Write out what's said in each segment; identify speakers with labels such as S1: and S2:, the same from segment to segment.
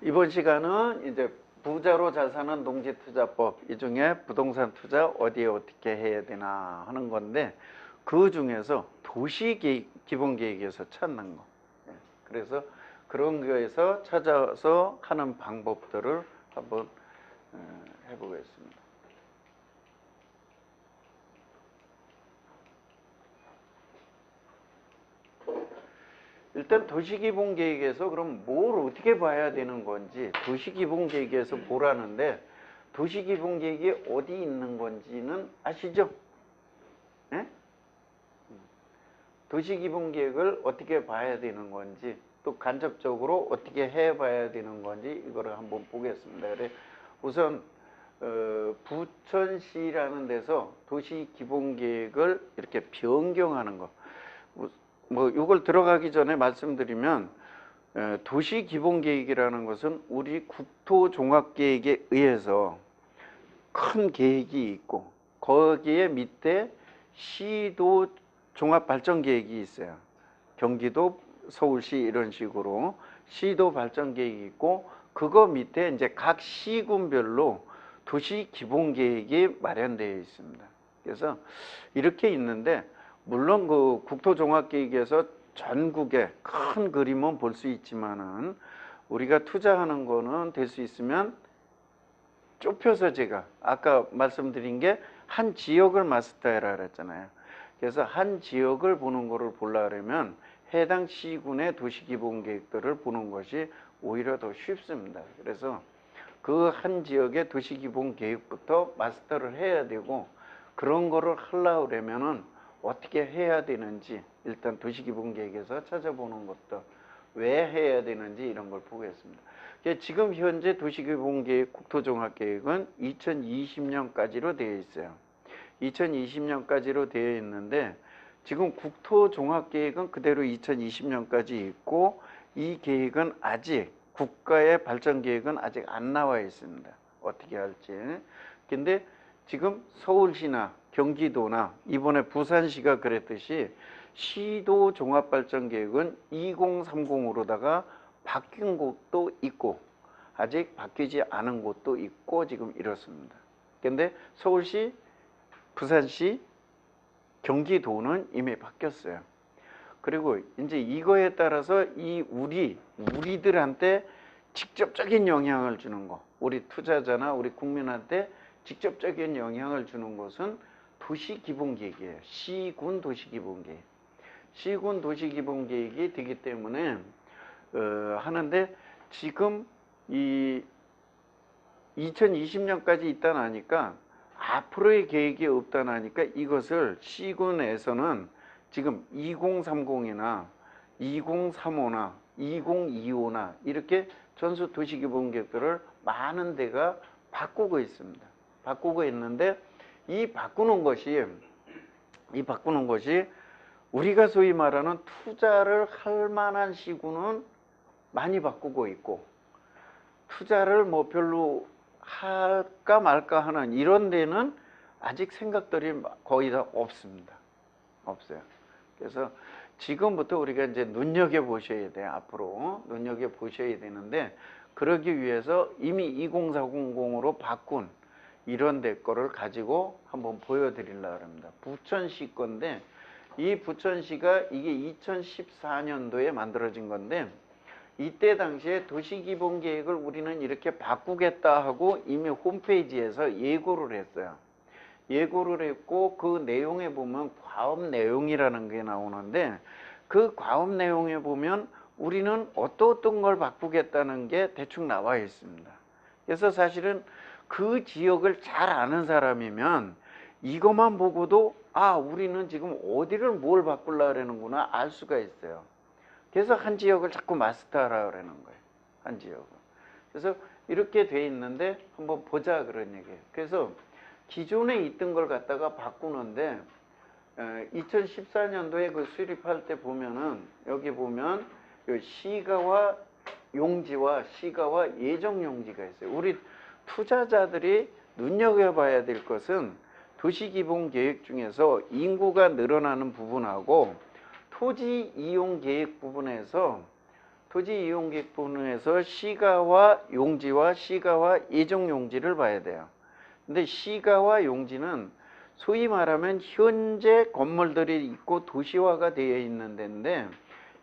S1: 이번 시간은 이제 부자로 잘 사는 농지투자법, 이 중에 부동산 투자 어디에 어떻게 해야 되나 하는 건데, 그 중에서 도시기본계획에서 찾는 거. 그래서 그런 거에서 찾아서 하는 방법들을 한번 해보겠습니다. 일단 도시기본계획에서 그럼 뭘 어떻게 봐야 되는 건지, 도시기본계획에서 보라는데 도시기본계획이 어디 있는 건지는 아시죠? 네? 도시기본계획을 어떻게 봐야 되는 건지, 또 간접적으로 어떻게 해봐야 되는 건지 이거를 한번 보겠습니다. 그래 우선 부천시라는 데서 도시기본계획을 이렇게 변경하는 거, 뭐 이걸 들어가기 전에 말씀드리면, 도시기본계획이라는 것은 우리 국토종합계획에 의해서 큰 계획이 있고, 거기에 밑에 시도 종합발전계획이 있어요. 경기도, 서울시 이런 식으로 시도 발전계획이 있고, 그거 밑에 이제 각 시군별로 도시기본계획이 마련되어 있습니다. 그래서 이렇게 있는데, 물론 그 국토종합계획에서 전국의 큰 그림은 볼 수 있지만은, 우리가 투자하는 거는 될 수 있으면 좁혀서, 제가 아까 말씀드린 게 한 지역을 마스터해라 그랬잖아요. 그래서 한 지역을 보는 거를 보려면 해당 시군의 도시기본계획들을 보는 것이 오히려 더 쉽습니다. 그래서 그 한 지역의 도시기본계획부터 마스터를 해야 되고, 그런 거를 하려고 그러면은 어떻게 해야 되는지 일단 도시기본계획에서 찾아보는 것도, 왜 해야 되는지 이런 걸 보겠습니다. 지금 현재 도시기본계획 국토종합계획은 2020년까지로 되어 있어요. 2020년까지로 되어 있는데, 지금 국토종합계획은 그대로 2020년까지 있고, 이 계획은 아직, 국가의 발전계획은 아직 안 나와 있습니다. 어떻게 할지. 근데 지금 서울시나 경기도나 이번에 부산시가 그랬듯이 시도 종합발전계획은 2030으로다가 바뀐 곳도 있고 아직 바뀌지 않은 곳도 있고 지금 이렇습니다. 근데 서울시, 부산시, 경기도는 이미 바뀌었어요. 그리고 이제 이거에 따라서 우리들한테 직접적인 영향을 주는 거, 우리 투자자나 우리 국민한테 직접적인 영향을 주는 것은 도시기본계획이에요. 시군 도시기본계획. 시군 도시기본계획이 되기 때문에 하는데, 지금 이 2020년까지 있다 나니까 앞으로의 계획이 없다 나니까 이것을 시군에서는 지금 2030이나 2035나 2025나 이렇게 전수 도시기본계획들을 많은 데가 바꾸고 있습니다. 바꾸고 있는데, 이 바꾸는 것이 우리가 소위 말하는 투자를 할 만한 시군은 많이 바꾸고 있고, 투자를 뭐 별로 할까 말까 하는 이런 데는 아직 생각들이 거의 다 없습니다. 없어요. 그래서 지금부터 우리가 이제 눈여겨보셔야 돼요. 앞으로 눈여겨보셔야 되는데, 그러기 위해서 이미 2040으로 바꾼 이런 데 거를 가지고 한번 보여드리려고 합니다. 부천시 건데, 이 부천시가 이게 2014년도에 만들어진 건데, 이때 당시에 도시기본계획을 우리는 이렇게 바꾸겠다 하고 이미 홈페이지에서 예고를 했어요. 예고를 했고, 그 내용에 보면 과업 내용이라는 게 나오는데, 그 과업 내용에 보면 우리는 어떤 걸 바꾸겠다는 게 대충 나와 있습니다. 그래서 사실은 그 지역을 잘 아는 사람이면 이것만 보고도 우리는 지금 어디를 뭘 바꾸려고 하는구나 알 수가 있어요. 그래서 한 지역을 자꾸 마스터하라 그러는 거예요. 한 지역을. 그래서 이렇게 돼 있는데 한번 보자 그런 얘기예요. 그래서 기존에 있던 걸 갖다가 바꾸는데, 2014년도에 그 수립할 때 보면은, 여기 보면 시가와 용지와 시가와 예정 용지가 있어요. 우리 투자자들이 눈여겨봐야 될 것은 도시기본계획 중에서 인구가 늘어나는 부분하고 토지 이용 계획 부분에서 토지 이용객 부분에서 시가와 용지와 시가와 예정 용지를 봐야 돼요. 근데 시가와 용지는 소위 말하면 현재 건물들이 있고 도시화가 되어 있는 데인데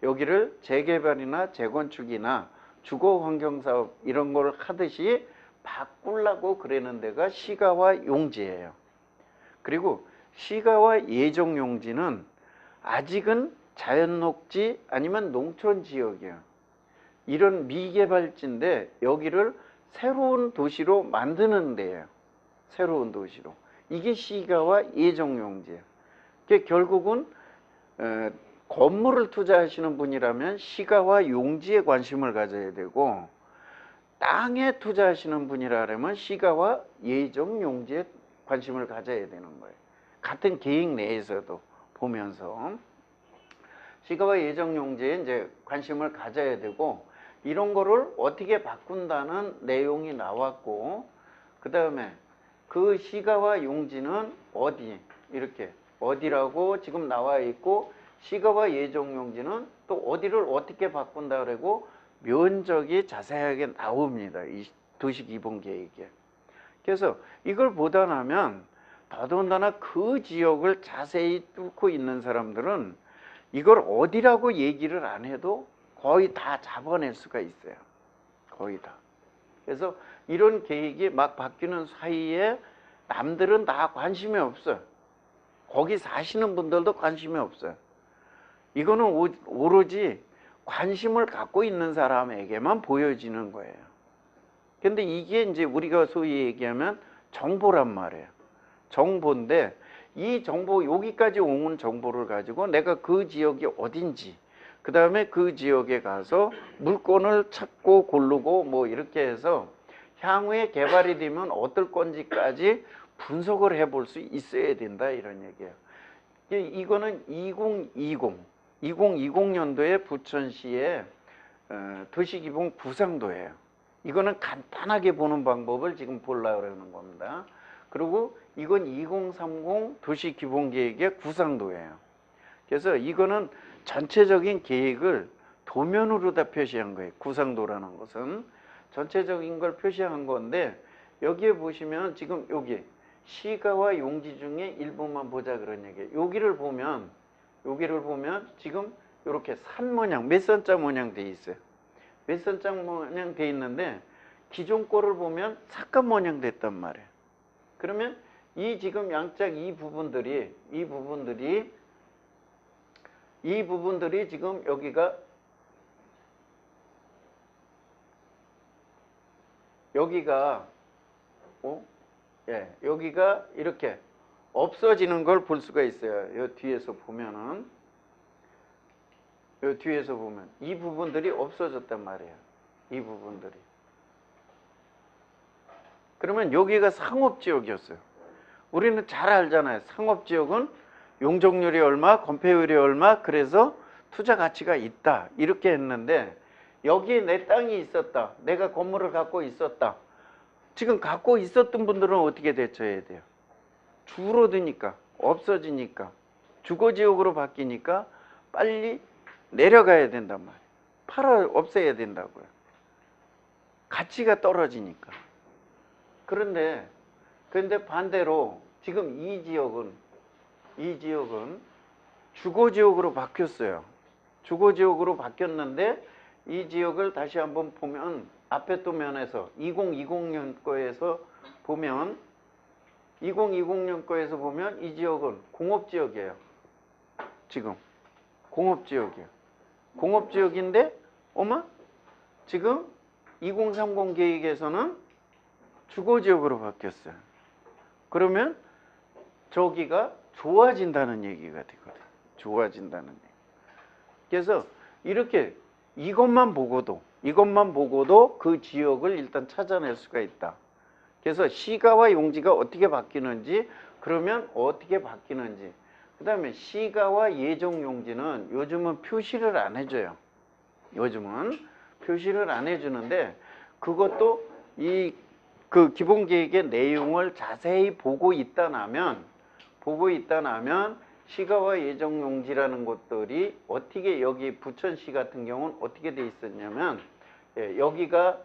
S1: 여기를 재개발이나 재건축이나 주거환경사업 이런 걸 하듯이 바꾸려고 그러는 데가 시가와 용지예요. 그리고 시가와 예정 용지는 아직은 자연녹지 아니면 농촌지역이에요. 이런 미개발지인데 여기를 새로운 도시로 만드는 데예요. 새로운 도시로. 이게 시가와 예정 용지예요. 결국은 건물을 투자하시는 분이라면 시가와 용지에 관심을 가져야 되고 땅에 투자하시는 분이라면 시가와 예정 용지에 관심을 가져야 되는 거예요. 같은 계획 내에서도 보면서 시가와 예정 용지에 이제 관심을 가져야 되고 이런 거를 어떻게 바꾼다는 내용이 나왔고 그 다음에 그 시가와 용지는 어디 이렇게 어디라고 지금 나와 있고 시가와 예정 용지는 또 어디를 어떻게 바꾼다 그러고 면적이 자세하게 나옵니다. 이 도시기본계획에. 그래서 이걸 보다 나면 더더군다나 그 지역을 자세히 뚫고 있는 사람들은 이걸 어디라고 얘기를 안 해도 거의 다 잡아낼 수가 있어요. 거의 다. 그래서 이런 계획이 막 바뀌는 사이에 남들은 다 관심이 없어요. 거기 사시는 분들도 관심이 없어요. 이거는 오로지 관심을 갖고 있는 사람에게만 보여지는 거예요. 근데 이게 이제 우리가 소위 얘기하면 정보란 말이에요. 정보인데 이 정보 여기까지 온 정보를 가지고 내가 그 지역이 어딘지 그 다음에 그 지역에 가서 물건을 찾고 고르고 뭐 이렇게 해서 향후에 개발이 되면 어떨 건지까지 분석을 해볼 수 있어야 된다 이런 얘기예요. 이거는 2020년도에 부천시의 도시기본 구상도예요. 이거는 간단하게 보는 방법을 지금 보려고 그러는 겁니다. 그리고 이건 2030 도시기본계획의 구상도예요. 그래서 이거는 전체적인 계획을 도면으로 다 표시한 거예요. 구상도라는 것은 전체적인 걸 표시한 건데 여기에 보시면 지금 여기 시가와 용지 중에 일부만 보자 그런 얘기예요. 여기를 보면 지금 이렇게 산 모양, 몇 선자 모양 돼 있어요. 몇 선자 모양 돼 있는데 기존 거를 보면 삭감 모양 됐단 말이에요. 그러면 이 지금 양짝 이 부분들이 지금 여기가 여기가 이렇게 없어지는 걸 볼 수가 있어요. 요 뒤에서 보면 이 부분들이 없어졌단 말이에요. 이 부분들이. 그러면 여기가 상업지역이었어요. 우리는 잘 알잖아요. 상업지역은 용적률이 얼마, 건폐율이 얼마, 그래서 투자 가치가 있다. 이렇게 했는데 여기에 내 땅이 있었다. 내가 건물을 갖고 있었다. 지금 갖고 있었던 분들은 어떻게 대처해야 돼요? 줄어드니까, 없어지니까, 주거지역으로 바뀌니까 빨리 내려가야 된단 말이에요. 팔아 없애야 된다고요. 가치가 떨어지니까. 그런데 반대로 지금 이 지역은 주거지역으로 바뀌었어요. 주거지역으로 바뀌었는데 이 지역을 다시 한번 보면 앞에 또 면에서 2020년 거에서 보면 이 지역은 공업지역이에요. 지금 공업지역이에요. 공업지역인데 지금 2030 계획에서는 주거지역으로 바뀌었어요. 그러면 저기가 좋아진다는 얘기가 되거든요. 좋아진다는 얘기. 그래서 이렇게 이것만 보고도 그 지역을 일단 찾아낼 수가 있다. 그래서 시가와 용지가 어떻게 바뀌는지, 그러면 어떻게 바뀌는지, 그 다음에 시가와 예정 용지는 요즘은 표시를 안 해줘요. 요즘은 표시를 안 해주는데 그것도 그 기본계획의 내용을 자세히 보고 있다 나면 시가와 예정용지라는 것들이 어떻게 여기 부천시 같은 경우는 어떻게 돼 있었냐면, 예, 여기가